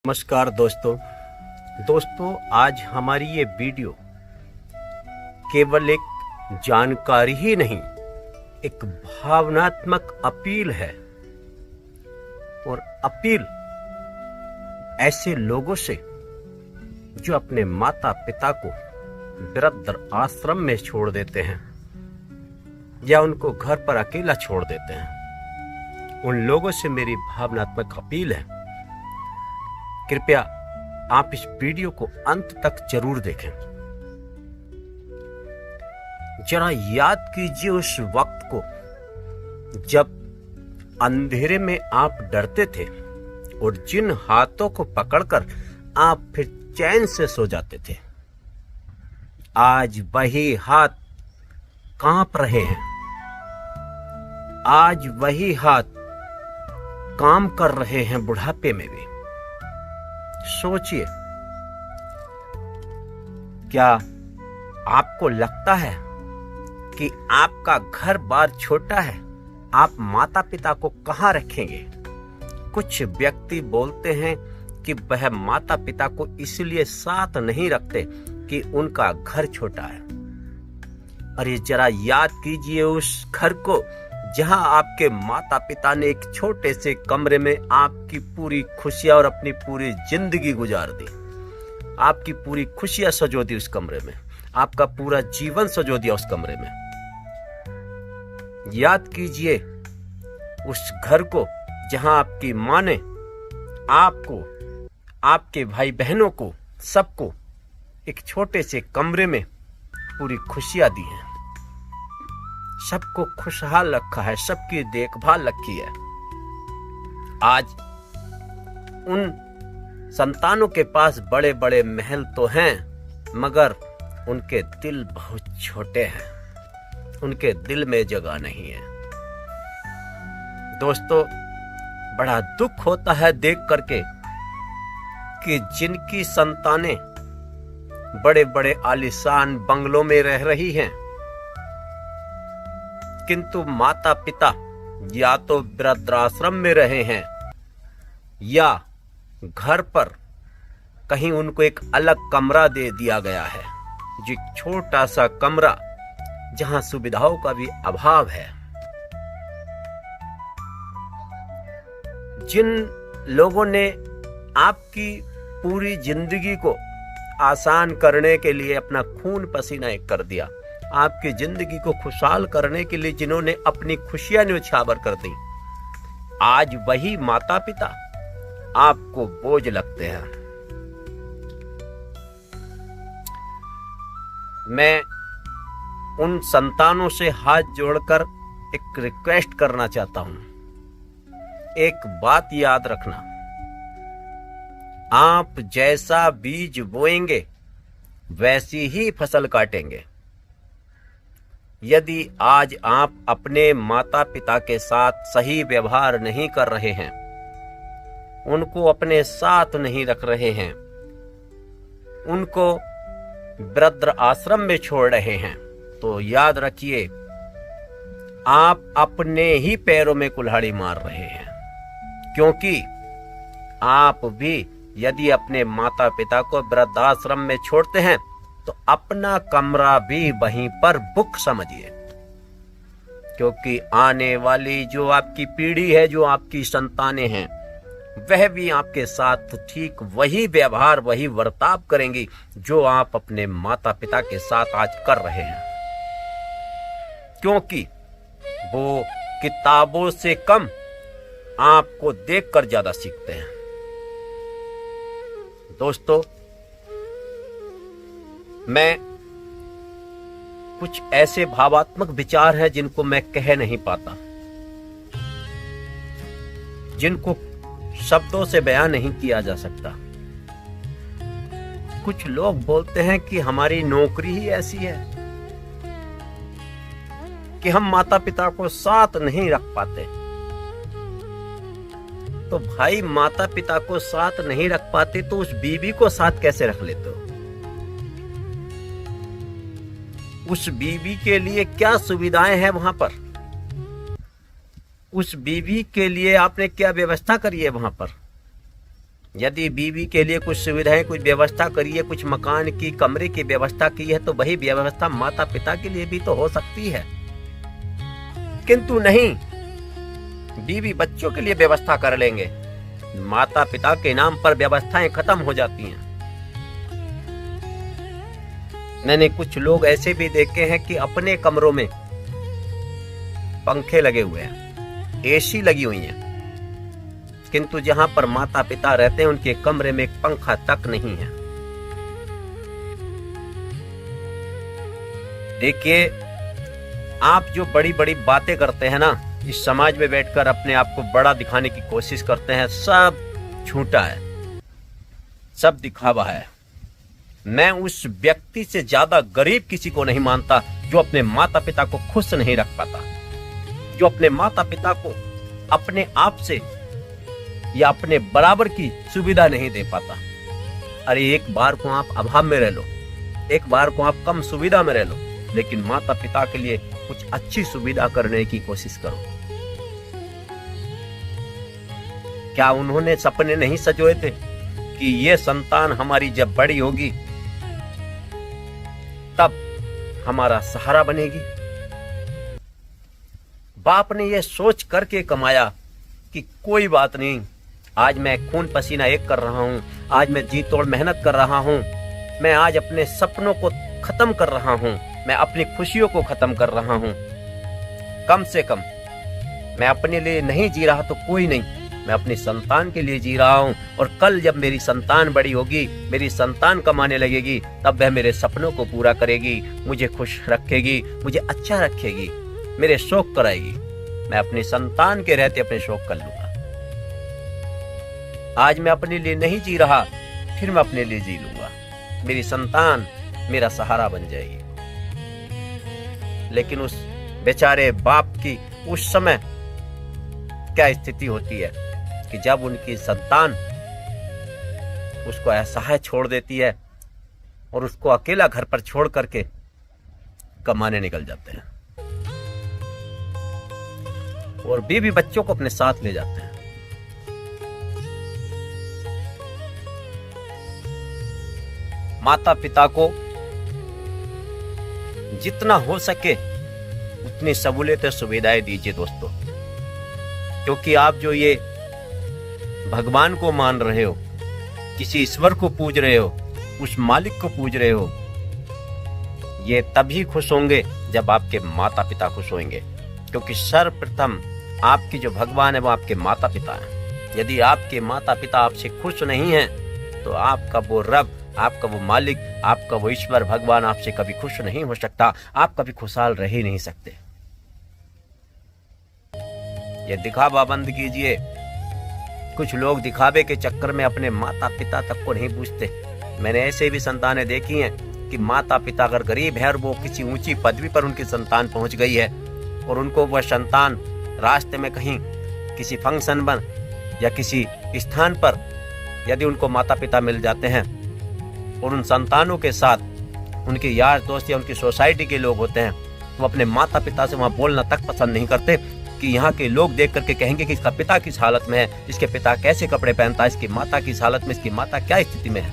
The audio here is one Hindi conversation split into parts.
नमस्कार दोस्तों, आज हमारी ये वीडियो केवल एक जानकारी ही नहीं, एक भावनात्मक अपील है। और अपील ऐसे लोगों से जो अपने माता पिता को वृद्ध आश्रम में छोड़ देते हैं या उनको घर पर अकेला छोड़ देते हैं। उन लोगों से मेरी भावनात्मक अपील है, कृपया आप इस वीडियो को अंत तक जरूर देखें। जरा याद कीजिए उस वक्त को जब अंधेरे में आप डरते थे और जिन हाथों को पकड़कर आप फिर चैन से सो जाते थे। आज वही हाथ कांप रहे हैं, आज वही हाथ काम कर रहे हैं बुढ़ापे में भी। सोचिए, क्या आपको लगता है कि आपका घर बार छोटा है? आप माता पिता को कहां रखेंगे? कुछ व्यक्ति बोलते हैं कि वह माता पिता को इसलिए साथ नहीं रखते कि उनका घर छोटा है। अरे जरा याद कीजिए उस घर को जहां आपके माता पिता ने एक छोटे से कमरे में आपकी पूरी खुशियां और अपनी पूरी जिंदगी गुजार दी। आपकी पूरी खुशियां सजो दी उस कमरे में, आपका पूरा जीवन सजो दिया उस कमरे में। याद कीजिए उस घर को जहां आपकी मां ने आपको, आपके भाई बहनों को, सबको एक छोटे से कमरे में पूरी खुशियां दी हैं, सबको खुशहाल रखा है, सबकी देखभाल रखी है। आज उन संतानों के पास बड़े बड़े महल तो हैं, मगर उनके दिल बहुत छोटे हैं, उनके दिल में जगह नहीं है। दोस्तों, बड़ा दुख होता है देख करके कि जिनकी संतानें बड़े बड़े आलीशान बंगलों में रह रही हैं, किंतु माता पिता या तो वृद्धाश्रम में रहे हैं या घर पर कहीं उनको एक अलग कमरा दे दिया गया है, जो छोटा सा कमरा जहां सुविधाओं का भी अभाव है। जिन लोगों ने आपकी पूरी जिंदगी को आसान करने के लिए अपना खून पसीना एक कर दिया, आपकी जिंदगी को खुशहाल करने के लिए जिन्होंने अपनी खुशियां न्योछावर कर दी, आज वही माता पिता आपको बोझ लगते हैं। मैं उन संतानों से हाथ जोड़कर एक रिक्वेस्ट करना चाहता हूं। एक बात याद रखना, आप जैसा बीज बोएंगे वैसी ही फसल काटेंगे। यदि आज आप अपने माता पिता के साथ सही व्यवहार नहीं कर रहे हैं, उनको अपने साथ नहीं रख रहे हैं, उनको वृद्ध आश्रम में छोड़ रहे हैं, तो याद रखिए आप अपने ही पैरों में कुल्हाड़ी मार रहे हैं। क्योंकि आप भी यदि अपने माता पिता को वृद्धाश्रम में छोड़ते हैं तो अपना कमरा भी वहीं पर बुक समझिए। क्योंकि आने वाली जो आपकी पीढ़ी है, जो आपकी संतानें हैं, वह भी आपके साथ ठीक वही व्यवहार, वही वर्ताव करेंगी जो आप अपने माता पिता के साथ आज कर रहे हैं। क्योंकि वो किताबों से कम आपको देखकर ज्यादा सीखते हैं। दोस्तों, मैं कुछ ऐसे भावात्मक विचार हैं जिनको मैं कह नहीं पाता, जिनको शब्दों से बयान नहीं किया जा सकता। कुछ लोग बोलते हैं कि हमारी नौकरी ही ऐसी है कि हम माता पिता को साथ नहीं रख पाते। तो भाई, माता पिता को साथ नहीं रख पाते तो उस बीवी को साथ कैसे रख लेते हो? उस बीवी के लिए क्या सुविधाएं हैं वहां पर? उस बीवी के लिए आपने क्या व्यवस्था करी है वहां पर? यदि बीवी के लिए कुछ सुविधाएं, कुछ व्यवस्था करी है, कुछ मकान की, कमरे की व्यवस्था की है, तो वही व्यवस्था माता पिता के लिए भी तो हो सकती है। किंतु नहीं, बीवी बच्चों के लिए व्यवस्था कर लेंगे, माता पिता के नाम पर व्यवस्थाएं खत्म हो जाती हैं। मैंने कुछ लोग ऐसे भी देखे हैं कि अपने कमरों में पंखे लगे हुए हैं, एसी लगी हुई है, किंतु जहां पर माता पिता रहते हैं उनके कमरे में एक पंखा तक नहीं है। देखिए, आप जो बड़ी बड़ी बातें करते हैं ना, इस समाज में बैठकर अपने आप को बड़ा दिखाने की कोशिश करते हैं, सब झूठा है, सब दिखावा है। मैं उस व्यक्ति से ज्यादा गरीब किसी को नहीं मानता जो अपने माता पिता को खुश नहीं रख पाता, जो अपने माता पिता को अपने आप से या अपने बराबर की सुविधा नहीं दे पाता। अरे एक बार को आप अभाव में रह लो, एक बार को आप कम सुविधा में रह लो, लेकिन माता पिता के लिए कुछ अच्छी सुविधा करने की कोशिश करो। क्या उन्होंने सपने नहीं सजोए थे कि ये संतान हमारी जब बड़ी होगी तब हमारा सहारा बनेगी? बाप ने यह सोच करके कमाया कि कोई बात नहीं, आज मैं खून पसीना एक कर रहा हूं, आज मैं जी तोड़ मेहनत कर रहा हूं, मैं आज अपने सपनों को खत्म कर रहा हूं, मैं अपनी खुशियों को खत्म कर रहा हूं। कम से कम मैं अपने लिए नहीं जी रहा तो कोई नहीं, मैं अपनी संतान के लिए जी रहा हूं, और कल जब मेरी संतान बड़ी होगी, मेरी संतान कमाने लगेगी, तब वह मेरे सपनों को पूरा करेगी, मुझे खुश रखेगी, मुझे अच्छा रखेगी, मेरे शौक कराएगी। मैं अपनी संतान के रहते अपने शौक कर लूंगा। आज मैं अपने लिए नहीं जी रहा, फिर मैं अपने लिए जी लूंगा, मेरी संतान मेरा सहारा बन जाएगी। लेकिन उस बेचारे बाप की उस समय क्या स्थिति होती है कि जब उनकी संतान उसको असहाय छोड़ देती है और उसको अकेला घर पर छोड़ करके कमाने निकल जाते हैं, और बीवी बच्चों को अपने साथ ले जाते हैं। माता पिता को जितना हो सके उतनी सहूलियतें सुविधाएं दीजिए दोस्तों, क्योंकि आप जो ये भगवान को मान रहे हो, किसी ईश्वर को पूज रहे हो, उस मालिक को पूज रहे हो, ये तभी खुश होंगे जब आपके माता पिता खुश होंगे, क्योंकि सर्वप्रथम आपकी जो भगवान है वो आपके माता पिता हैं। यदि आपके माता पिता आपसे खुश नहीं हैं तो आपका वो रब, आपका वो मालिक, आपका वो ईश्वर भगवान आपसे कभी खुश नहीं हो सकता, आप कभी खुशहाल रह ही नहीं सकते। ये दिखावा बंद कीजिए। कुछ लोग दिखावे के चक्कर में अपने माता पिता तक को नहीं पूछते। मैंने ऐसे भी संतानें देखी हैं कि माता पिता अगर गरीब है और वो किसी ऊंची पदवी पर उनकी संतान पहुंच गई है, और उनको वह संतान रास्ते में कहीं किसी फंक्शन पर या किसी स्थान पर यदि उनको माता पिता मिल जाते हैं और उन संतानों के साथ उनके यार दोस्त या उनकी सोसाइटी के लोग होते हैं, तो अपने माता पिता से वहां बोलना तक पसंद नहीं करते कि यहाँ के लोग देख करके कहेंगे कि इसका पिता किस हालत में है, इसके पिता कैसे कपड़े पहनता है, इसकी माता किस हालत में, इसकी माता क्या स्थिति में है।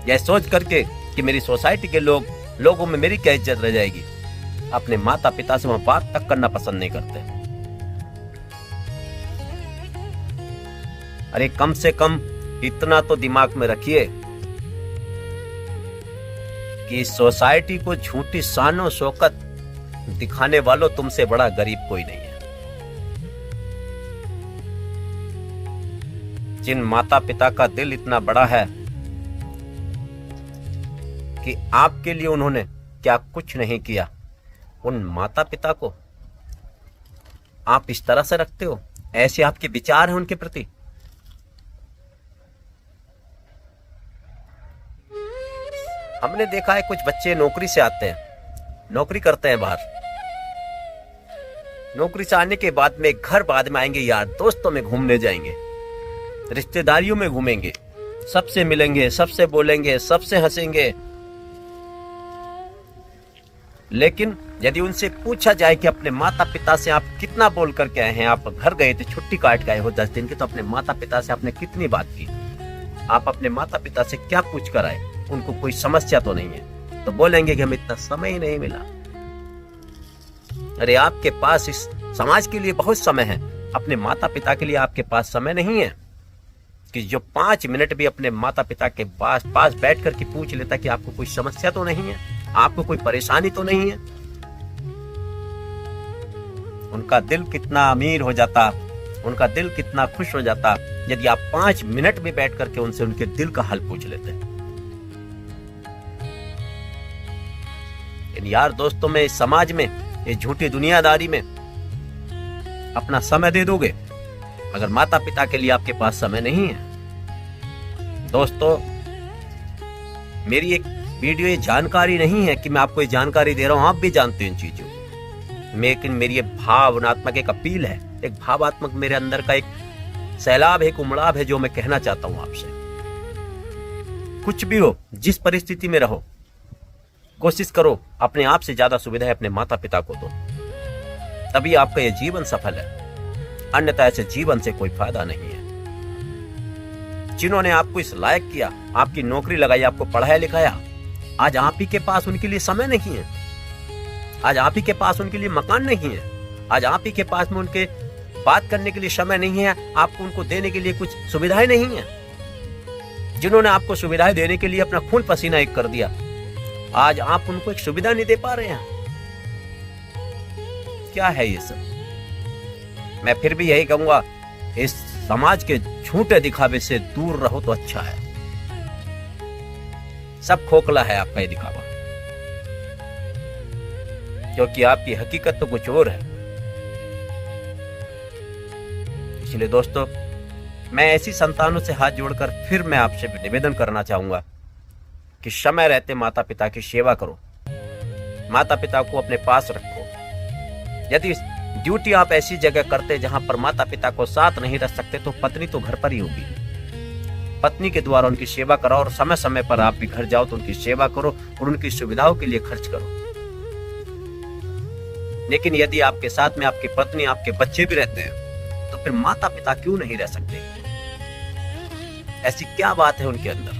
यह सोच करके कि मेरी सोसाइटी के लोगों में मेरी क्या इज्जत रह जाएगी, अपने माता पिता से वहां बात तक करना पसंद नहीं करते। अरे कम से कम इतना तो दिमाग में रखिए कि सोसाइटी को झूठी शानो शौकत दिखाने वालों तुमसे बड़ा गरीब कोई नहीं है। जिन माता पिता का दिल इतना बड़ा है कि आपके लिए उन्होंने क्या कुछ नहीं किया, उन माता पिता को आप इस तरह से रखते हो, ऐसे आपके विचार हैं उनके प्रति। हमने देखा है कुछ बच्चे नौकरी से आते हैं, नौकरी करते हैं बाहर, नौकरी से आने के बाद में घर बाद में आएंगे, यार दोस्तों में घूमने जाएंगे, रिश्तेदारियों में घूमेंगे, सबसे मिलेंगे, सबसे बोलेंगे, सबसे हंसेंगे, लेकिन यदि उनसे पूछा जाए कि अपने माता पिता से आप कितना बोल करके आए हैं, आप घर गए थे, छुट्टी काट गए हो 10 दिन की, तो अपने माता पिता से आपने कितनी बात की, आप अपने माता पिता से क्या पूछ कर आए, उनको कोई समस्या तो नहीं है, तो बोलेंगे कि हमें इतना समय ही नहीं मिला। अरे आपके पास इस समाज के लिए बहुत समय है, अपने माता पिता के लिए आपके पास समय नहीं है कि जो 5 मिनट भी अपने माता पिता के पास बैठ कर के पूछ लेता कि आपको कोई समस्या तो नहीं है, आपको कोई परेशानी तो नहीं है। उनका दिल कितना अमीर हो जाता, उनका दिल कितना खुश हो जाता यदि आप 5 मिनट भी बैठ करके उनसे उनके दिल का हाल पूछ लेते। इन यार दोस्तों में, इस समाज में, ये झूठी दुनियादारी में अपना समय दे दोगे अगर माता पिता के लिए आपके पास समय नहीं है। दोस्तों, मेरी एक वीडियो ये जानकारी नहीं है कि मैं आपको ये जानकारी दे रहा हूं, आप भी जानते हैं इन चीजों को, लेकिन मेरी ये भावनात्मक एक अपील है, एक भावात्मक मेरे अंदर का एक सैलाब है, एक उमड़ाव है जो मैं कहना चाहता हूं आपसे। कुछ भी हो, जिस परिस्थिति में रहो, कोशिश करो अपने आप से ज्यादा सुविधाएं अपने माता पिता को दो, तभी आपका यह जीवन सफल है, अन्यथा ऐसे जीवन से कोई फायदा नहीं है। जिन्होंने आपको इस लायक किया, आपकी नौकरी लगाई, आपको पढ़ाया लिखाया, आज आप ही के पास उनके लिए समय नहीं है, आज आप ही के पास उनके लिए मकान नहीं है, आज आप ही के पास में उनके बात करने के लिए समय नहीं है, आपको उनको देने के लिए कुछ सुविधाएं नहीं है। जिन्होंने आपको सुविधाएं देने के लिए अपना खून पसीना एक कर दिया, आज आप उनको एक सुविधा नहीं दे पा रहे हैं। क्या है ये सब? मैं फिर भी यही कहूंगा, इस समाज के झूठे दिखावे से दूर रहो तो अच्छा है। सब खोखला है आपका ये दिखावा, क्योंकि आपकी हकीकत तो कुछ और है। इसलिए दोस्तों, मैं ऐसी संतानों से हाथ जोड़कर फिर मैं आपसे निवेदन करना चाहूंगा कि समय रहते माता पिता की सेवा करो, माता पिता को अपने पास रखो। यदि ड्यूटी आप ऐसी जगह करते जहां पर माता पिता को साथ नहीं रख सकते, तो पत्नी तो घर पर ही होगी, पत्नी के द्वारा उनकी सेवा करो, और समय समय पर आप भी घर जाओ तो उनकी सेवा करो और उनकी सुविधाओं के लिए खर्च करो। लेकिन यदि आपके साथ में आपकी पत्नी, आपके बच्चे भी रहते हैं, तो फिर माता पिता क्यों नहीं रह सकते? ऐसी क्या बात है उनके अंदर?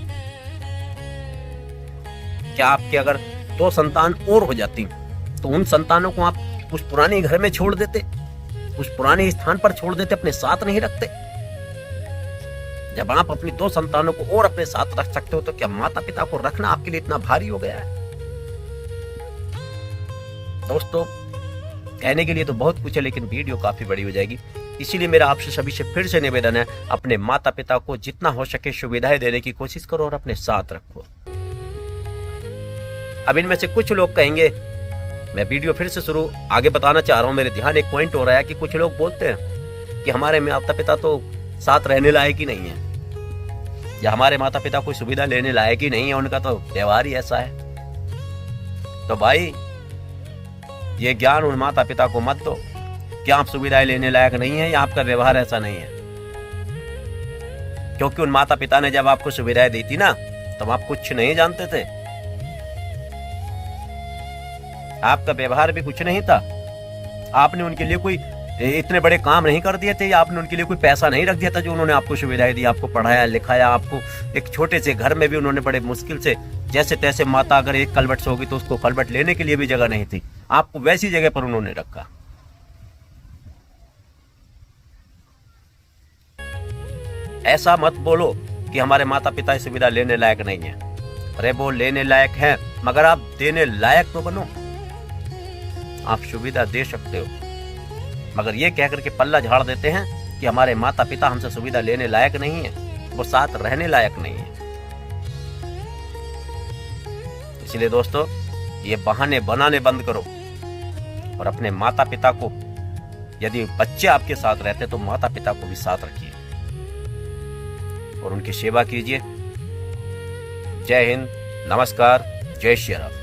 क्या आपके अगर 2 संतान और हो जाती तो उन संतानों को आप उस पुराने घर में छोड़ देते, उस पुराने स्थान पर छोड़ देते, अपने साथ नहीं रखते? जब आप अपनी 2 संतानों को और अपने साथ रख सकते हो, तो क्या माता पिता को रखना आपके लिए इतना भारी हो गया है? दोस्तों, कहने के लिए तो बहुत कुछ है, लेकिन वीडियो काफी बड़ी हो जाएगी, इसीलिए मेरा आपसे सभी से फिर से निवेदन है, अपने माता पिता को जितना हो सके सुविधाएं देने की कोशिश करो और अपने साथ रखो। अब इनमें से कुछ लोग कहेंगे, मैं वीडियो फिर से शुरू आगे बताना चाह रहा हूं, मेरे ध्यान एक पॉइंट हो रहा है कि कुछ लोग बोलते हैं कि हमारे माता पिता तो साथ रहने लायक ही नहीं है, या हमारे माता पिता कोई सुविधा लेने लायक ही नहीं है, उनका तो व्यवहार ही ऐसा है। तो भाई, ये ज्ञान उन माता पिता को मत दो कि आप सुविधाएं लेने लायक नहीं है या आपका व्यवहार ऐसा नहीं है, क्योंकि उन माता पिता ने जब आपको सुविधाएं दी थी ना, तब आप कुछ नहीं जानते थे, आपका व्यवहार भी कुछ नहीं था, आपने उनके लिए कोई इतने बड़े काम नहीं कर दिए थे, या आपने उनके लिए कोई पैसा नहीं रख दिया था जो उन्होंने आपको सुविधाएं दी, आपको पढ़ाया लिखाया, आपको एक छोटे से घर में भी उन्होंने बड़े मुश्किल से जैसे तैसे, माता अगर एक कलवट से होगी तो उसको कलवट लेने के लिए भी जगह नहीं थी, आपको वैसी जगह पर उन्होंने रखा। ऐसा मत बोलो कि हमारे माता पिता सुविधा लेने लायक नहीं है। अरे वो लेने लायक है, मगर आप देने लायक तो बनो। आप सुविधा दे सकते हो, मगर ये कहकर के पल्ला झाड़ देते हैं कि हमारे माता पिता हमसे सुविधा लेने लायक नहीं है, वो साथ रहने लायक नहीं है। इसलिए दोस्तों, ये बहाने बनाने बंद करो और अपने माता पिता को, यदि बच्चे आपके साथ रहते तो माता पिता को भी साथ रखिए और उनकी सेवा कीजिए। जय हिंद, नमस्कार, जय श्री राम।